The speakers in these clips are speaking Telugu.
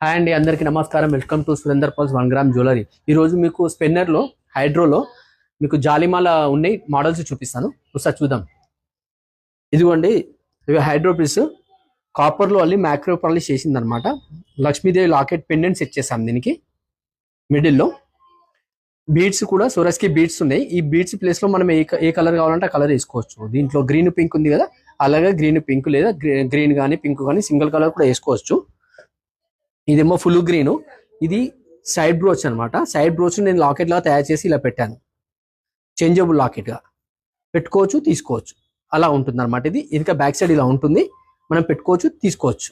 హాయ్ అండి, అందరికీ నమస్కారం. Welcome to Surender pulse 1 gram jewellery. ఈరోజు మీకు స్పెన్నర్లో హైడ్రోలో మీకు జాలిమాల ఉన్నాయి మోడల్స్ చూపిస్తాను. ఒకసారి చూద్దాం. ఇదిగోండి, ఇవి హైడ్రో పీస్ కాపర్లో అల్లి మ్యాక్రో పాలిష్ చేసింది అనమాట. లక్ష్మీదేవి లాకెట్ పెండెంట్ సెట్ చేసాం. దీనికి మిడిల్లో బీడ్స్ కూడా సోరస్కి బీడ్స్ ఉన్నాయి. ఈ బీడ్స్ ప్లేస్లో మనం ఏ కలర్ కావాలంటే ఆ కలర్ వేసుకోవచ్చు. దీంట్లో గ్రీన్ పింక్ ఉంది కదా, అలాగే గ్రీన్ పింక్ లేదా గ్రీన్ కానీ పింక్ కానీ సింగిల్ కలర్ కూడా వేసుకోవచ్చు. ఇదేమో ఫుల్ గ్రీన్. ఇది సైడ్ బ్రోచ్ అనమాట. సైడ్ బ్రోచ్ నేను లాకెట్ లాగా తయారు చేసి ఇలా పెట్టాను. చేంజబుల్ లాకెట్ గా పెట్టుకోవచ్చు, తీసుకోవచ్చు, అలా ఉంటుంది అనమాట. ఇది ఇంకా బ్యాక్ సైడ్ ఇలా ఉంటుంది, మనం పెట్టుకోవచ్చు, తీసుకోవచ్చు.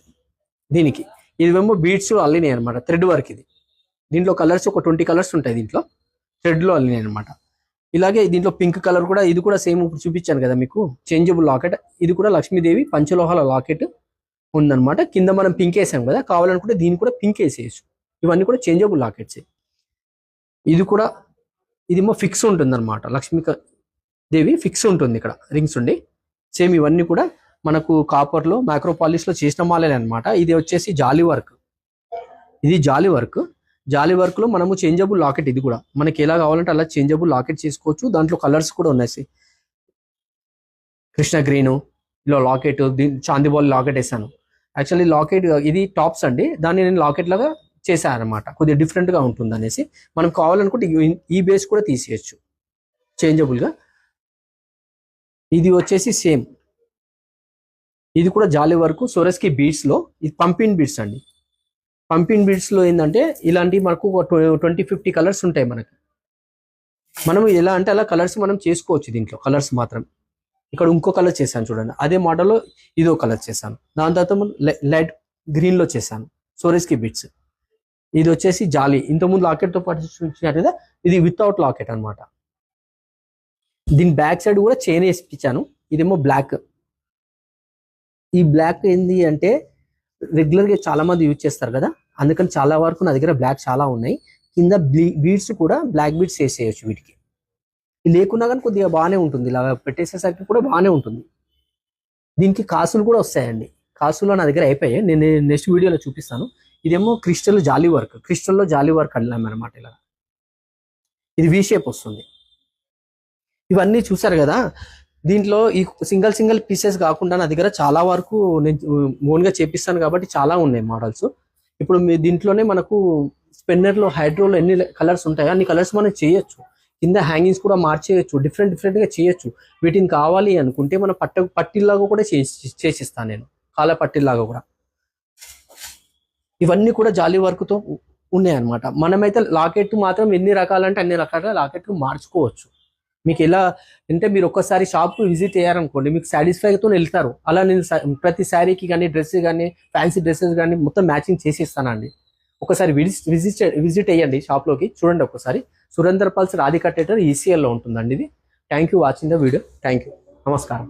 దీనికి ఇదేమో బీడ్స్ అల్లినాయి అనమాట, థ్రెడ్ వర్క్. ఇది దీంట్లో కలర్స్ ఒక 20 కలర్స్ ఉంటాయి. దీంట్లో థ్రెడ్లో అల్లినాయి అనమాట. ఇలాగే దీంట్లో పింక్ కలర్ కూడా, ఇది కూడా సేమ్ ఇప్పుడు చూపించాను కదా మీకు, చేంజబుల్ లాకెట్. ఇది కూడా లక్ష్మీదేవి పంచలోహాల లాకెట్ ఉందన్నమాట. కింద మనం పింక్ వేసాం కదా, కావాలనుకుంటే దీన్ని కూడా పింక్ వేసేయచ్చు. ఇవన్నీ కూడా చేంజబుల్ లాకెట్స్. ఇది కూడా ఇదేమో ఫిక్స్ ఉంటుంది అనమాట. లక్ష్మీదేవి ఫిక్స్ ఉంటుంది ఇక్కడ, రింగ్స్ ఉండి. సేమ్ ఇవన్నీ కూడా మనకు కాపర్లో మైక్రో పాలిష్లో చేసిన మాలే అనమాట. ఇది వచ్చేసి జాలీ వర్క్. ఇది జాలీ వర్క్. జాలీ వర్క్ లో మనము చేంజబుల్ లాకెట్. ఇది కూడా మనకి ఎలా కావాలంటే అలా చేంజబుల్ లాకెట్ చేసుకోవచ్చు. దాంట్లో కలర్స్ కూడా ఉన్నాయి. కృష్ణ గ్రీను ఇలా లాకెట్, చాందిబాల్ లాకెట్ వేసాను. యాక్చువల్లీ లాకెట్ ఇది టాప్స్ అండి, దాన్ని నేను లాకెట్ లాగా చేశాను అనమాట. కొద్దిగా డిఫరెంట్గా ఉంటుంది అనేసి. మనం కావాలనుకుంటే ఈ బేస్ కూడా తీసేయచ్చు చేంజబుల్గా. ఇది వచ్చేసి సేమ్, ఇది కూడా జాలీ వర్క్ సోరస్కి బీడ్స్లో. ఇది పంపిన్ బీడ్స్ అండి. పంపిన్ బీడ్స్లో ఏంటంటే ఇలాంటి మనకు 20-50 కలర్స్ ఉంటాయి మనకి. మనం ఎలా అంటే అలా కలర్స్ మనం చేసుకోవచ్చు. దీంట్లో కలర్స్ మాత్రం ఇక్కడ ఇంకో కలర్ చేశాను చూడండి. అదే మోడల్లో ఇదో కలర్ చేశాను. దాని తర్వాత లైట్ గ్రీన్లో చేశాను సోరస్కి బీడ్స్. ఇది వచ్చేసి జాలీ. ఇంతకుముందు లాకెట్తో పాటు చూసినట్టుగా ఇది వితౌట్ లాకెట్ అనమాట. దీని బ్యాక్ సైడ్ కూడా చైన్ వేసిపించాను. ఇదేమో బ్లాక్. ఈ బ్లాక్ ఏంది అంటే రెగ్యులర్గా చాలా మంది యూజ్ చేస్తారు కదా, అందుకని చాలా వరకు నా దగ్గర బ్లాక్ చాలా ఉన్నాయి. కింద బీడ్స్ కూడా బ్లాక్ బీడ్స్ వేసేయచ్చు. వీటికి లేకున్నా కానీ కొద్దిగా బాగానే ఉంటుంది. ఇలా పెట్టేసేసరికి కూడా బాగానే ఉంటుంది. దీనికి కాసులు కూడా వస్తాయండి. కాసులు నా దగ్గర అయిపోయాయి, నేను నెక్స్ట్ వీడియోలో చూపిస్తాను. ఇదేమో క్రిస్టల్ జాలీ వర్క్. క్రిస్టల్లో జాలీ వర్క్ అల్లాం అనమాట. ఇలా ఇది వి షేప్ వస్తుంది. ఇవన్నీ చూసారు కదా. దీంట్లో ఈ సింగిల్ పీసెస్ కాకుండా నా దగ్గర చాలా వరకు నేను ఓన్గా చేపిస్తాను కాబట్టి చాలా ఉన్నాయి మోడల్స్. ఇప్పుడు మీ దీంట్లోనే మనకు స్పెన్నర్లో హైడ్రోలో ఎన్ని కలర్స్ ఉంటాయో అన్ని కలర్స్ మనం చేయొచ్చు. కింద హ్యాంగింగ్స్ కూడా మార్చేయచ్చు, డిఫరెంట్గా చేయొచ్చు. వీటిని కావాలి అనుకుంటే మన పట్టిల్లాగా కూడా చేసిస్తాను నేను, కాళ్ళ పట్టిల్లాగా కూడా. ఇవన్నీ కూడా జాలీ వర్క్తో ఉన్నాయన్నమాట. మనమైతే లాకెట్ మాత్రం ఎన్ని రకాలంటే అన్ని రకాల లాకెట్లు మార్చుకోవచ్చు. మీకు ఎలా అంటే మీరు ఒక్కసారి షాప్కి విజిట్ అయ్యారనుకోండి, మీకు సాటిస్ఫైతో వెళ్తారు. అలా నేను ప్రతి శారీకి కానీ డ్రెస్ కానీ ఫ్యాన్సీ డ్రెస్సెస్ కానీ మొత్తం మ్యాచింగ్ చేసి ఇస్తానండి. ఒకసారి విజిట్ అయ్యండి షాప్లోకి, చూడండి ఒకసారి. Surender pulse Radhika theatre ECL లో ఉంటుందండి ఇది. Thank you watching the video. Thank you. నమస్కారం.